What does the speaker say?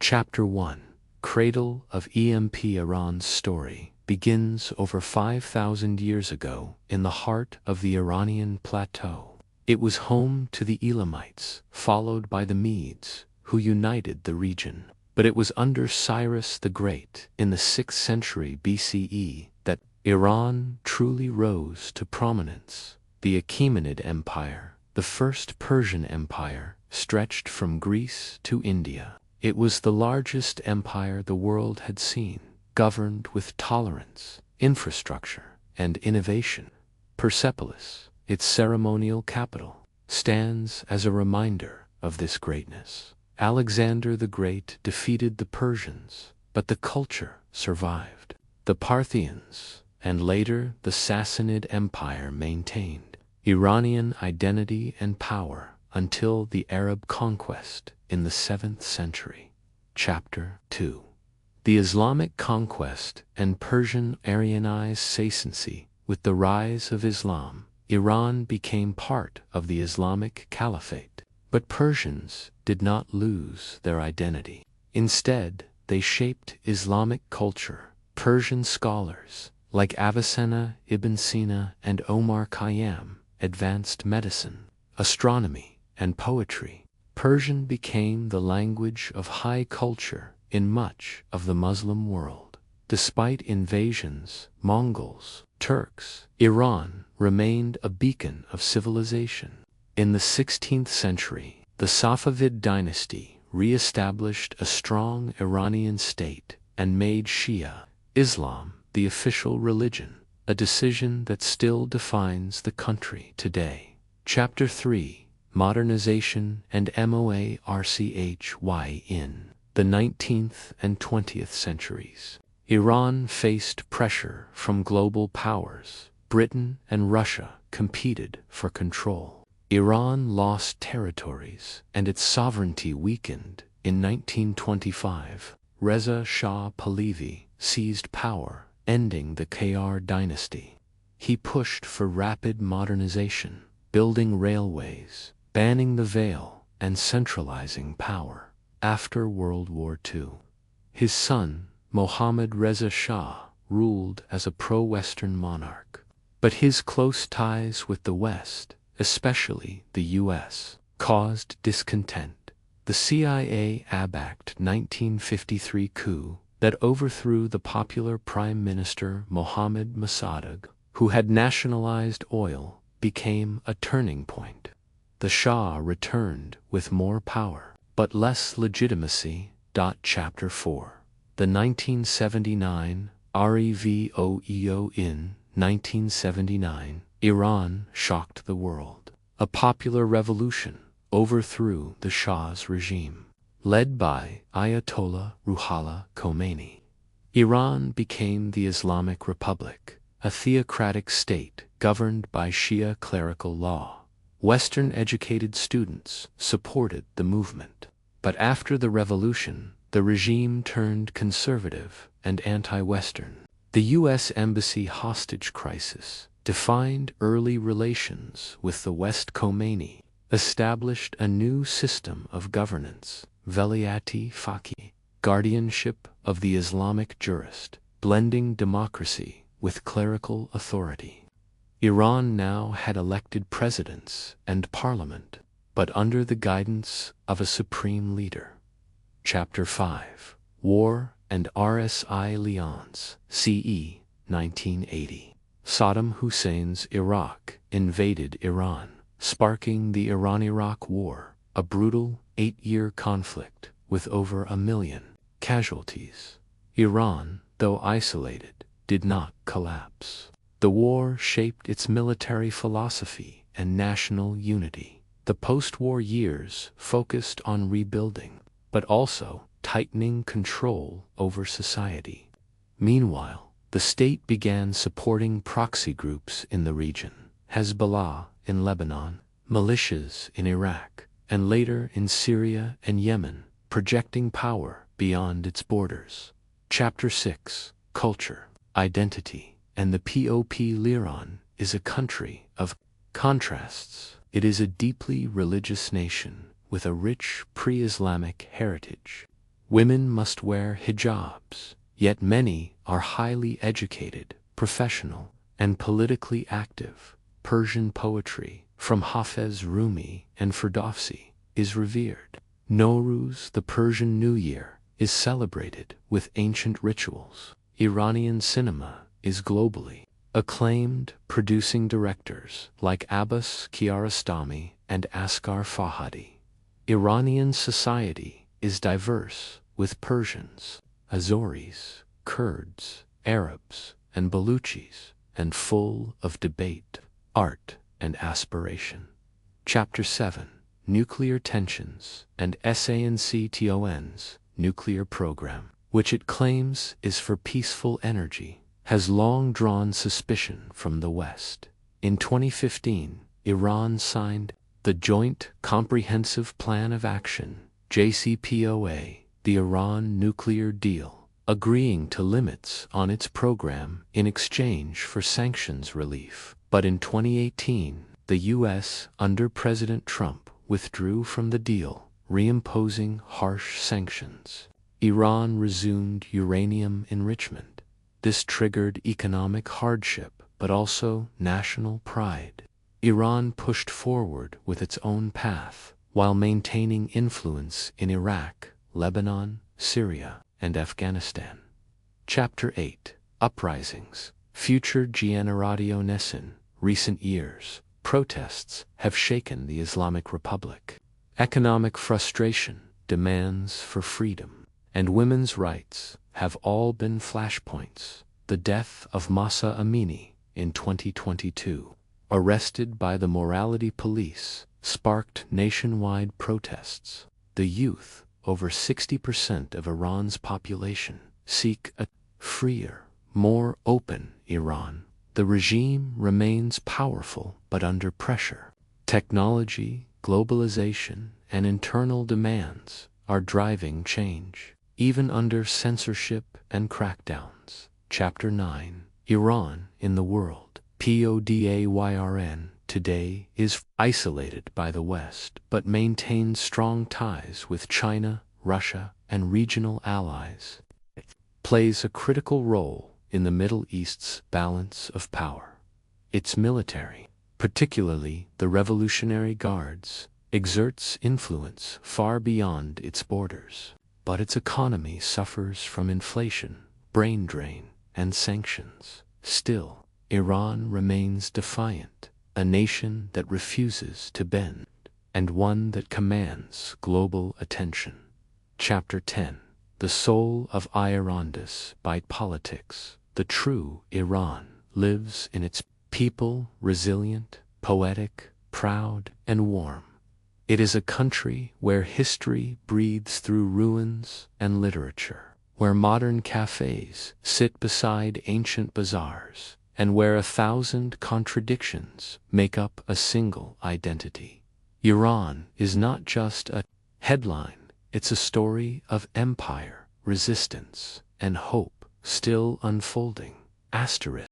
Chapter 1. Cradle of Iran's story begins over 5,000 years ago in the heart of the Iranian plateau. It was home to the Elamites, followed by the Medes, who united the region. But it was under Cyrus the Great, in the 6th century BCE, that Iran truly rose to prominence. The Achaemenid Empire, the first Persian empire, stretched from Greece to India. It was the largest empire the world had seen, governed with tolerance, infrastructure, and innovation. Persepolis, its ceremonial capital, stands as a reminder of this greatness. Alexander the Great defeated the Persians, but the culture survived. The Parthians, and later the Sassanid Empire, maintained Iranian identity and power until the Arab conquest in the 7th century. Chapter 2. The Islamic conquest and Persian Aryanization. With the rise of Islam, Iran became part of the Islamic Caliphate. But Persians did not lose their identity. Instead, they shaped Islamic culture. Persian scholars, like Avicenna ibn Sina and Omar Khayyam, advanced medicine, astronomy, and poetry. Persian became the language of high culture in much of the Muslim world. Despite invasions, Mongols, Turks, Iran remained a beacon of civilization. In the 16th century, the Safavid dynasty re-established a strong Iranian state and made Shia Islam the official religion, a decision that still defines the country today. Chapter 3. Modernization and Moarchy. In the 19th and 20th centuries, Iran faced pressure from global powers. Britain and Russia competed for control. Iran lost territories and its sovereignty weakened. In 1925, Reza Shah Pahlavi seized power, ending the Khayar dynasty. He pushed for rapid modernization, building railways, banning the veil, and centralizing power. After World War II, his son, Mohammad Reza Shah, ruled as a pro-Western monarch. But his close ties with the West, especially the U.S., caused discontent. The CIA-backed 1953 coup that overthrew the popular Prime Minister Mohammad Mossadegh, who had nationalized oil, became a turning point. The Shah returned with more power, but less legitimacy. Chapter 4. The 1979 Revolution. In 1979, Iran shocked the world. A popular revolution overthrew the Shah's regime. Led by Ayatollah Ruhollah Khomeini, Iran became the Islamic Republic, a theocratic state governed by Shia clerical law. Western-educated students supported the movement. But after the revolution, the regime turned conservative and anti-Western. The U.S. Embassy hostage crisis defined early relations with the West. Khomeini established a new system of governance, Velayat-e-Faqih, guardianship of the Islamic jurist, blending democracy with clerical authority. Iran now had elected presidents and parliament, but under the guidance of a supreme leader. Chapter 5. War and RSI Alliance. CE 1980. Saddam Hussein's Iraq invaded Iran, sparking the Iran-Iraq War, a brutal 8-year conflict with over 1 million casualties. Iran, though isolated, did not collapse. The war shaped its military philosophy and national unity. The post-war years focused on rebuilding, but also tightening control over society. Meanwhile, the state began supporting proxy groups in the region, Hezbollah in Lebanon, militias in Iraq, and later in Syria and Yemen, projecting power beyond its borders. Chapter 6. Culture, Identity, and the Pop. Iran is a country of contrasts. It is a deeply religious nation with a rich pre-Islamic heritage. Women must wear hijabs, yet many are highly educated, professional, and politically active. Persian poetry, from Hafez Rumi and Ferdowsi, is revered. Nowruz, the Persian New Year, is celebrated with ancient rituals. Iranian cinema is globally acclaimed, producing directors like Abbas Kiarostami and Asghar Farhadi. Iranian society is diverse, with Persians, Azoris, Kurds, Arabs, and Baluchis, and full of debate, art, and aspiration. Chapter 7: Nuclear Tensions and SANCTON's nuclear program, which it claims is for peaceful energy, has long drawn suspicion from the West. In 2015, Iran signed the Joint Comprehensive Plan of Action, JCPOA, the Iran nuclear deal, agreeing to limits on its program in exchange for sanctions relief. But in 2018, the U.S., under President Trump, withdrew from the deal, reimposing harsh sanctions. Iran resumed uranium enrichment. This triggered economic hardship, but also national pride. Iran pushed forward with its own path, while maintaining influence in Iraq, Lebanon, Syria, and Afghanistan. Chapter 8: Uprisings. Future generaciones. In recent years, protests have shaken the Islamic Republic. Economic frustration, demands for freedom, and women's rights have all been flashpoints. The death of Mahsa Amini in 2022, arrested by the morality police, sparked nationwide protests. The youth, over 60% of Iran's population, seek a freer, more open Iran. The regime remains powerful but under pressure. Technology, globalization, and internal demands are driving change, even under censorship and crackdowns. Chapter 9: Iran in the world. PODAYRN today is isolated by the West but maintains strong ties with China, Russia, and regional allies. It plays a critical role in the Middle East's balance of power. Its military, particularly the Revolutionary Guards, exerts influence far beyond its borders. But its economy suffers from inflation, brain drain, and sanctions. Still, Iran remains defiant, a nation that refuses to bend, and one that commands global attention. Chapter 10: The Soul of Irandus by Politics. The true Iran lives in its people, resilient, poetic, proud, and warm. It is a country where history breathes through ruins and literature, where modern cafes sit beside ancient bazaars, and where 1,000 contradictions make up a single identity. Iran is not just a headline, it's a story of empire, resistance, and hope still unfolding. Asterisk.